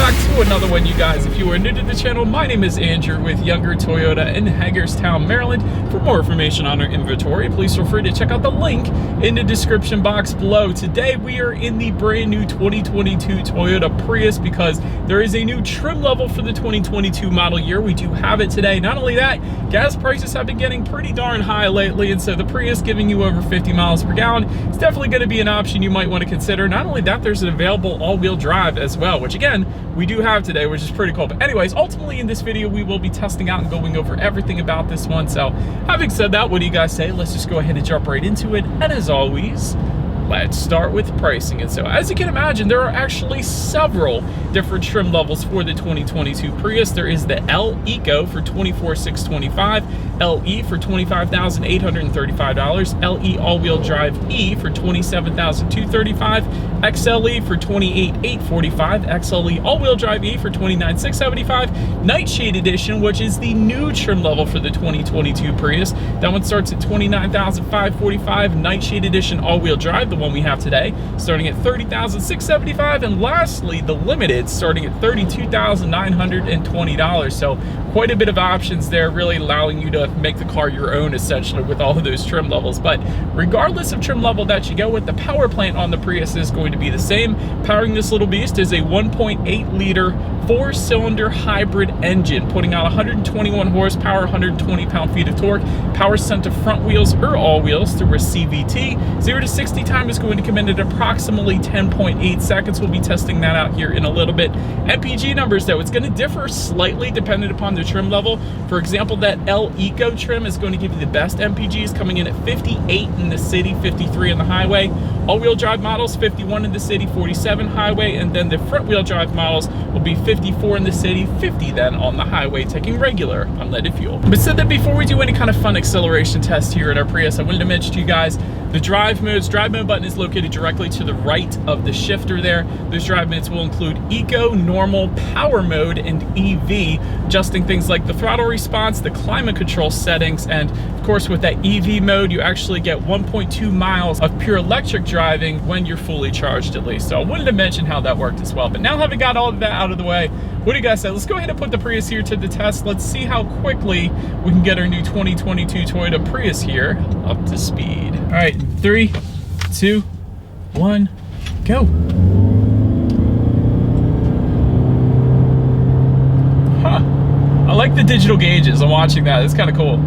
back to another one, you guys. If you are new to the channel, my name is Andrew with Younger Toyota in Hagerstown, Maryland. For more information on our inventory, please feel free to check out the link in the description box below. Today we are in the brand new 2022 Toyota Prius because there is a new trim level for the 2022 model year. We do have it today. Not only that, gas prices have been getting pretty darn high lately, and so the Prius giving you over 50 miles per gallon is definitely going to be an option you might want to consider. Not only that, there's an available all-wheel drive as well, which again, we do have today, which is pretty cool. But anyways, ultimately in this video, we will be testing out and going over everything about this one. So having said that, what do you guys say? Let's just go ahead and jump right into it. And as always, let's start with pricing. And so as you can imagine, there are actually several different trim levels for the 2022 Prius. There is the L Eco for $24,625, LE for $25,835, LE all-wheel drive E for $27,235, XLE for $28,845, XLE all-wheel drive E for $29,675, Nightshade Edition, which is the new trim level for the 2022 Prius. That one starts at $29,545, Nightshade Edition all-wheel drive, the one we have today, starting at $30,675, and lastly, the Limited starting at $32,920. So quite a bit of options there, really allowing you to make the car your own essentially with all of those trim levels. But regardless of trim level that you go with, the power plant on the Prius is going to be the same. Powering this little beast is a 1.8 liter 4-cylinder hybrid engine, putting out 121 horsepower, 120 pound-feet of torque. Power sent to front wheels or all wheels through a CVT. 0 to 60 time is going to come in at approximately 10.8 seconds. We'll be testing that out here in a little bit. MPG numbers though, it's going to differ slightly depending upon the trim level. For example, that L Eco trim is going to give you the best MPGs, coming in at 58 in the city, 53 on the highway. All-wheel drive models, 51 in the city, 47 highway, and then the front-wheel drive models will be 54 in the city, 50 then on the highway, taking regular unleaded fuel. But said that before we do any kind of fun acceleration test here in our Prius, I wanted to mention to you guys the drive modes. Drive mode button is located directly to the right of the shifter there. Those drive modes will include Eco, Normal, Power Mode, and EV, adjusting things like the throttle response, the climate control settings, and of course with that EV mode, you actually get 1.2 miles of pure electric driving when you're fully charged at least. So I wanted to mention how that worked as well. But now having got all of that out of the way, what do you guys say? Let's go ahead and put the Prius here to the test. Let's see how quickly we can get our new 2022 Toyota Prius here up to speed. All right, 3, 2, 1, go. Huh, I like the digital gauges. I'm watching that, it's kind of cool.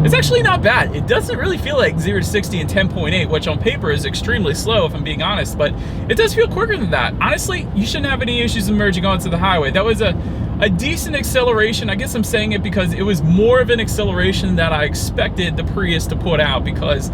It's actually not bad. It doesn't really feel like 0 to 60 in 10.8, which on paper is extremely slow if I'm being honest, but it does feel quicker than that. Honestly, you shouldn't have any issues merging onto the highway. That was a decent acceleration. I guess I'm saying it because it was more of an acceleration that I expected the Prius to put out, because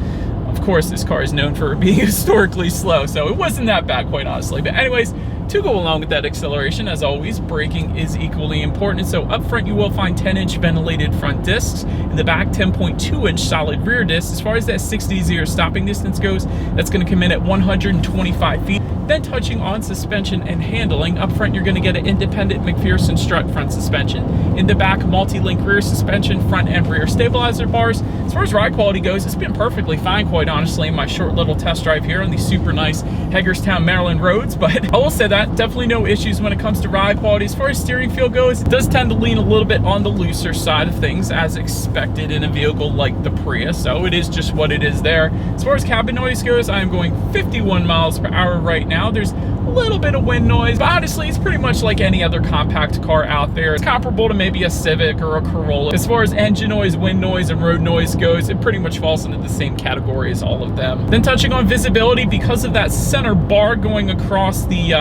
of course this car is known for being historically slow, so it wasn't that bad quite honestly. But anyways, to go along with that acceleration, as always, braking is equally important. So up front, you will find 10-inch ventilated front discs. In the back, 10.2-inch solid rear discs. As far as that 60-0 stopping distance goes, that's going to come in at 125 feet. Then touching on suspension and handling, up front, you're going to get an independent McPherson strut front suspension. In the back, multi-link rear suspension, front and rear stabilizer bars. As far as ride quality goes, it's been perfectly fine, quite honestly, in my short little test drive here on these super nice Hagerstown, Maryland roads. But I will say that definitely no issues when it comes to ride quality. As far as steering feel goes, it does tend to lean a little bit on the looser side of things, as expected in a vehicle like the Prius, so it is just what it is there. As far as cabin noise goes, I am going 51 miles per hour right now. There's a little bit of wind noise, but honestly, it's pretty much like any other compact car out there. It's comparable to maybe a Civic or a Corolla. As far as engine noise, wind noise, and road noise goes, it pretty much falls into the same category as all of them. Then touching on visibility, because of that center bar going across the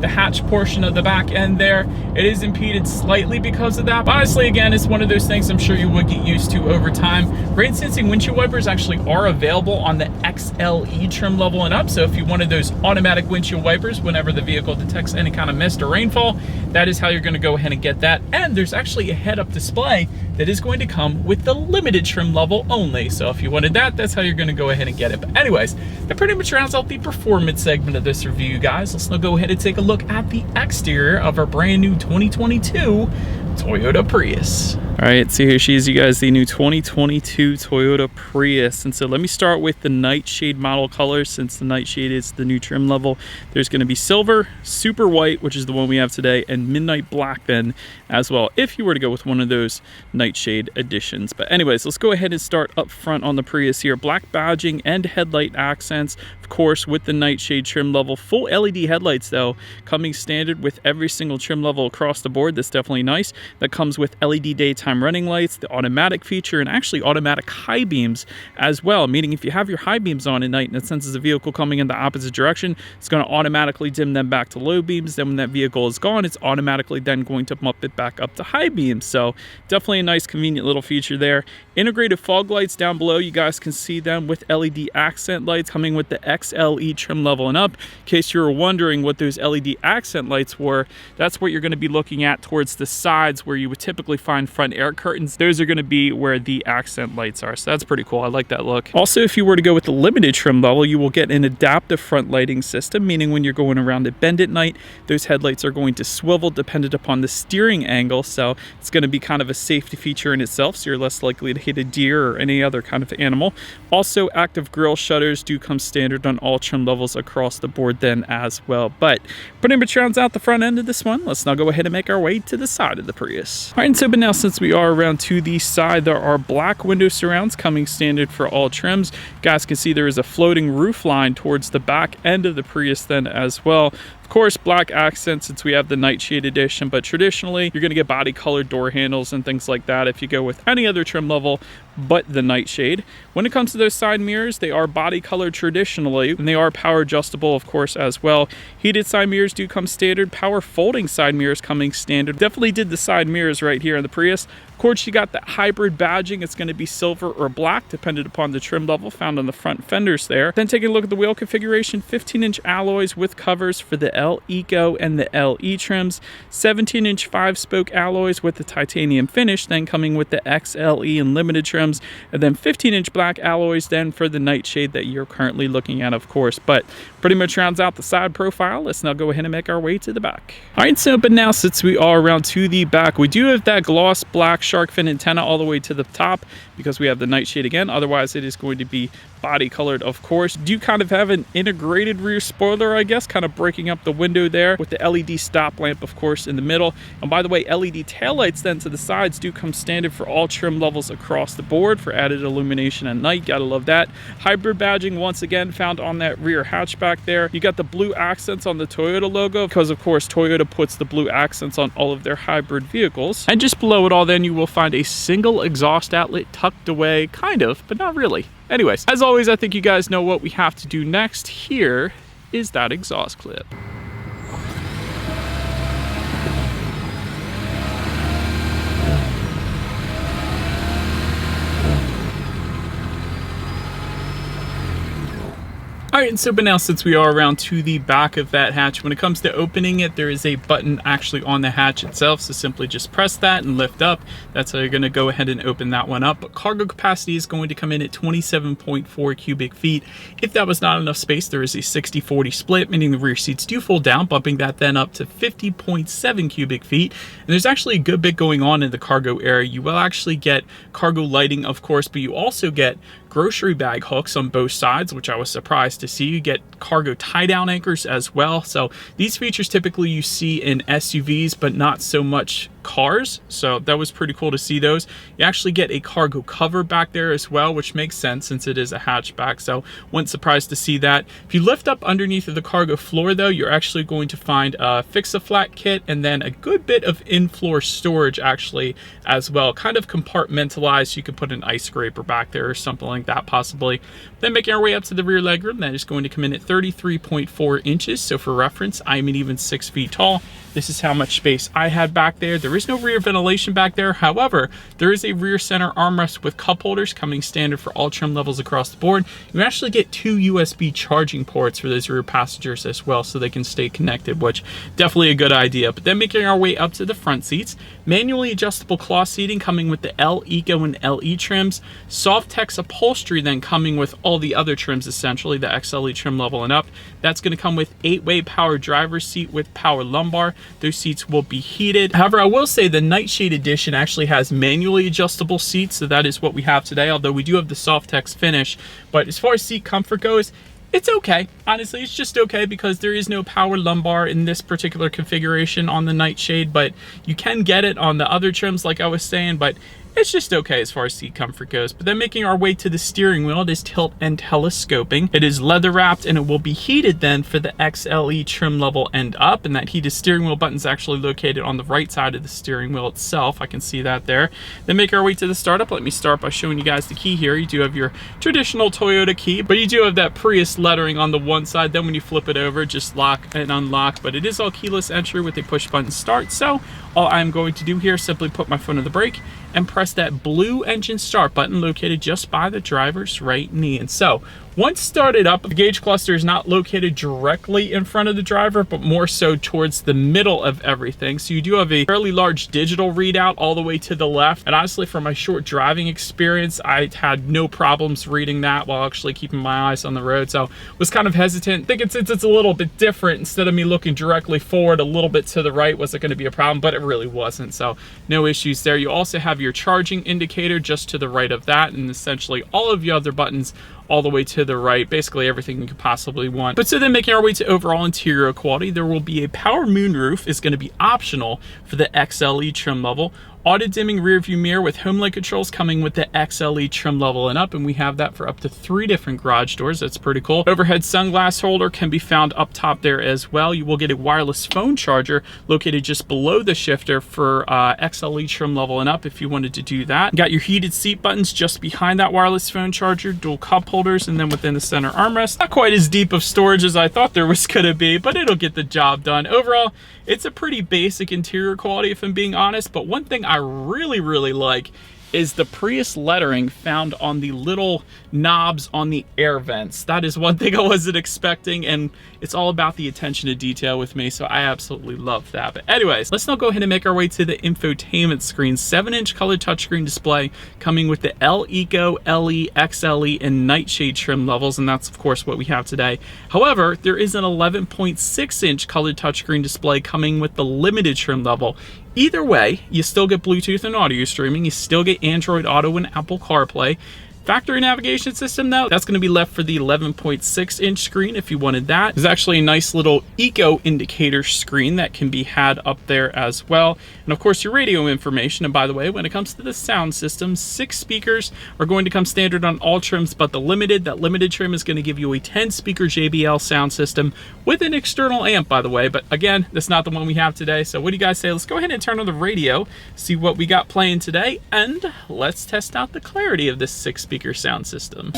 hatch portion of the back end there, it is impeded slightly because of that. But honestly, again, it's one of those things I'm sure you would get used to over time. Rain sensing windshield wipers actually are available on the XLE trim level and up. So if you wanted those automatic windshield wipers whenever the vehicle detects any kind of mist or rainfall, that is how you're going to go ahead and get that. And there's actually a head-up display that is going to come with the limited trim level only. So if you wanted that, that's how you're going to go ahead and get it. But anyways, that pretty much rounds out the performance segment of this review, guys. Let's now go ahead and take a look at the exterior of our brand new 2022 Toyota Prius. All right, so here she is, you guys, the new 2022 Toyota Prius. And so let me start with the Nightshade model colors, since the Nightshade is the new trim level. There's going to be silver, super white, which is the one we have today, and midnight black then as well, if you were to go with one of those Nightshade editions. But anyways, let's go ahead and start up front on the Prius here. Black badging and headlight accents, of course, with the Nightshade trim level. Full LED headlights though, coming standard with every single trim level across the board. That's definitely nice. That comes with LED daytime running lights, the automatic feature, and actually automatic high beams as well, meaning if you have your high beams on at night and it senses a vehicle coming in the opposite direction, it's going to automatically dim them back to low beams. Then when that vehicle is gone, it's automatically then going to bump it back up to high beams. So definitely a nice convenient little feature there. Integrated fog lights down below, you guys can see them with LED accent lights coming with the XLE trim level and up. In case you were wondering what those LED accent lights were, that's what you're going to be looking at towards the sides where you would typically find front air curtains. Those are going to be where the accent lights are, so that's pretty cool. I like that look. Also, if you were to go with the limited trim level, you will get an adaptive front lighting system, meaning when you're going around a bend at night, those headlights are going to swivel dependent upon the steering angle, so it's going to be kind of a safety feature in itself, so you're less likely to hit a deer or any other kind of animal. Also, active grille shutters do come standard on all trim levels across the board then as well. But pretty much rounds out the front end of this one. Let's now go ahead and make our way to the side of the Prius. All right, and so but now since we are around to the side, there are black window surrounds coming standard for all trims. You guys can see there is a floating roof line towards the back end of the Prius then as well. Of course, black accents since we have the Nightshade edition, but traditionally you're going to get body colored door handles and things like that if you go with any other trim level but the Nightshade. When it comes to those side mirrors, they are body colored traditionally, and they are power adjustable, of course, as well. Heated side mirrors do come standard. Power folding side mirrors coming standard. Definitely did the side mirrors right here in the Prius. Of course, you got that hybrid badging. It's going to be silver or black, depending upon the trim level found on the front fenders there. Then taking a look at the wheel configuration, 15-inch alloys with covers for the L Eco and the LE trims, 17-inch 5-spoke alloys with the titanium finish, then coming with the XLE and limited trims, and then 15-inch black alloys then for the Nightshade that you're currently looking at, of course. But pretty much rounds out the side profile. Let's now go ahead and make our way to the back. All right, so but now since we are around to the back, we do have that gloss black shark fin antenna all the way to the top because we have the Nightshade again. Otherwise, it is going to be body colored, of course. Do kind of have an integrated rear spoiler, I guess, kind of breaking up the window there with the LED stop lamp, of course, in the middle. And by the way, LED taillights then to the sides do come standard for all trim levels across the board for added illumination at night. Gotta love that. Hybrid badging once again found on that rear hatchback there. You got the blue accents on the Toyota logo because, of course, Toyota puts the blue accents on all of their hybrid vehicles. And just below it all then, you will find a single exhaust outlet tucked away, kind of, but not really. Anyways, as always, I think you guys know what we have to do next. Here is that exhaust clip. All right, and so but now since we are around to the back of that hatch, when it comes to opening it, there is a button actually on the hatch itself. So simply just press that and lift up. That's how you're going to go ahead and open that one up. But cargo capacity is going to come in at 27.4 cubic feet. If that was not enough space, there is a 60-40 split, meaning the rear seats do fold down, bumping that then up to 50.7 cubic feet. And there's actually a good bit going on in the cargo area. You will actually get cargo lighting, of course, but you also get grocery bag hooks on both sides, which I was surprised to see. You get cargo tie-down anchors as well. So these features typically you see in SUVs, but not so much cars. So that was pretty cool to see those. You actually get a cargo cover back there as well, which makes sense since it is a hatchback. So wasn't surprised to see that. If you lift up underneath of the cargo floor though, you're actually going to find a fix-a-flat kit and then a good bit of in-floor storage actually as well. Kind of compartmentalized. You could put an ice scraper back there or something like that possibly. Then making our way up to the rear legroom, that is going to come in at 33.4 inches. So for reference, I'm an even 6 feet tall. This is how much space I had back there. There is no rear ventilation back there. However, there is a rear center armrest with cup holders coming standard for all trim levels across the board. You actually get 2 USB charging ports for those rear passengers as well, so they can stay connected, which definitely a good idea. But then making our way up to the front seats, manually adjustable cloth seating coming with the L Eco and LE trims, Softex upholstery then coming with all the other trims, essentially the XLE trim level and up. That's going to come with 8-way power driver's seat with power lumbar. Those seats will be heated. However, I will will say the Nightshade Edition actually has manually adjustable seats, so that is what we have today, although we do have the Softex finish. But as far as seat comfort goes, it's okay. Honestly, it's just okay because there is no power lumbar in this particular configuration on the Nightshade, but you can get it on the other trims like I was saying, but it's just okay as far as seat comfort goes. But then making our way to the steering wheel, it is tilt and telescoping. It is leather wrapped and it will be heated then for the XLE trim level and up. And that heated steering wheel button is actually located on the right side of the steering wheel itself. I can see that there. Then make our way to the startup. Let me start by showing you guys the key here. You do have your traditional Toyota key, but you do have that Prius lettering on the one side. Then when you flip it over, just lock and unlock. But it is all keyless entry with a push button start. So all I'm going to do here is simply put my foot on the brake and press that blue engine start button located just by the driver's right knee. And so once started up, the gauge cluster is not located directly in front of the driver, but more so towards the middle of everything. So you do have a fairly large digital readout all the way to the left. And honestly, from my short driving experience, I had no problems reading that while actually keeping my eyes on the road. So was kind of hesitant, thinking since it's a little bit different, instead of me looking directly forward a little bit to the right, was it going to be a problem? But it really wasn't. So no issues there. You also have your charging indicator just to the right of that, and essentially all of your other buttons all the way to the right, basically everything you could possibly want. But so then making our way to overall interior quality, there will be a power moonroof is going to be optional for the XLE trim level. Auto dimming rear view mirror with home light controls coming with the XLE trim level and up, and we have that for up to 3 different garage doors. That's pretty cool. Overhead sunglass holder can be found up top there as well. You will get a wireless phone charger located just below the shifter for XLE trim level and up if you wanted to do that. You got your heated seat buttons just behind that wireless phone charger, dual cup holders, and then within the center armrest. Not quite as deep of storage as I thought there was gonna be, but it'll get the job done. Overall, it's a pretty basic interior quality if I'm being honest, but one thing I really like is the Prius lettering found on the little knobs on the air vents. That is one thing I wasn't expecting, and it's all about the attention to detail with me, so I absolutely love that. But anyways, let's now go ahead and make our way to the infotainment screen. 7-inch color touchscreen display coming with the L Eco, LE, XLE, and Nightshade trim levels, and that's of course what we have today. However, there is an 11.6-inch color touchscreen display coming with the limited trim level. Either way, you still get Bluetooth and audio streaming, you still get Android Auto and Apple CarPlay. Factory navigation system though, that's going to be left for the 11.6-inch screen if you wanted that. There's actually a nice little eco indicator screen that can be had up there as well. And of course your radio information. And by the way, when it comes to the sound system, 6 speakers are going to come standard on all trims, but that limited trim is going to give you a 10-speaker JBL sound system with an external amp, by the way. But again, that's not the one we have today. So what do you guys say? Let's go ahead and turn on the radio, see what we got playing today, and let's test out the clarity of this 6-speaker sound system.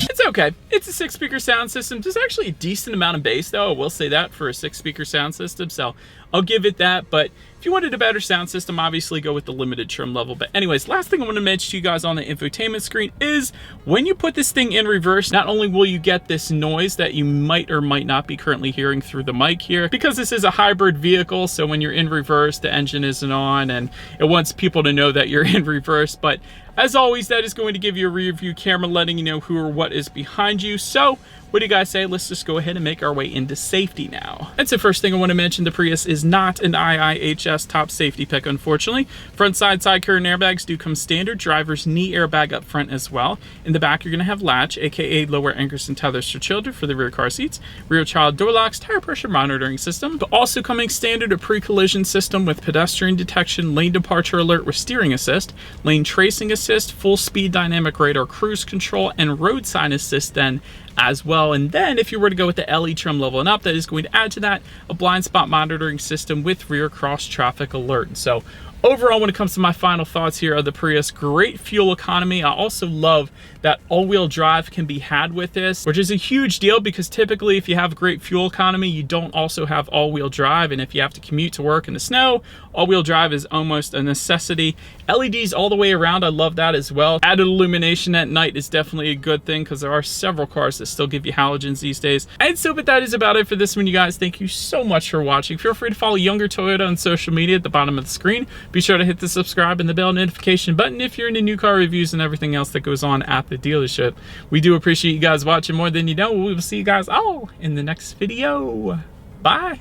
It's okay. It's a 6-speaker sound system. There's actually a decent amount of bass though, I will say that, for a 6-speaker sound system, so I'll give it that. But if you wanted a better sound system, obviously go with the limited trim level. But anyways, last thing I want to mention to you guys on the infotainment screen is when you put this thing in reverse, not only will you get this noise that you might or might not be currently hearing through the mic here, because this is a hybrid vehicle, so when you're in reverse, the engine isn't on and it wants people to know that you're in reverse. But as always, that is going to give you a rear view camera letting you know who or what is behind you. So what do you guys say? Let's just go ahead and make our way into safety now. That's the first thing I want to mention. The Prius is not an IIHS top safety pick, unfortunately. Front side curtain airbags do come standard. Driver's knee airbag up front as well. In the back, you're going to have latch, aka lower anchors and tethers for children for the rear car seats. Rear child door locks, tire pressure monitoring system. But also coming standard, a pre-collision system with pedestrian detection, lane departure alert with steering assist, lane tracing assist, full speed dynamic radar cruise control, and road sign assist then as well. And then if you were to go with the LE trim level and up, that is going to add to that a blind spot monitoring system with rear cross traffic alert. So overall, when it comes to my final thoughts here of the Prius, great fuel economy. I also love that all-wheel drive can be had with this, which is a huge deal because typically if you have great fuel economy, you don't also have all-wheel drive. And if you have to commute to work in the snow, all-wheel drive is almost a necessity. LEDs all the way around, I love that as well. Added illumination at night is definitely a good thing because there are several cars that still give you halogens these days. And so, but that is about it for this one, you guys. Thank you so much for watching. Feel free to follow Younger Toyota on social media at the bottom of the screen. Be sure to hit the subscribe and the bell notification button if you're into new car reviews and everything else that goes on at the dealership. We do appreciate you guys watching more than you know. We will see you guys all in the next video. Bye.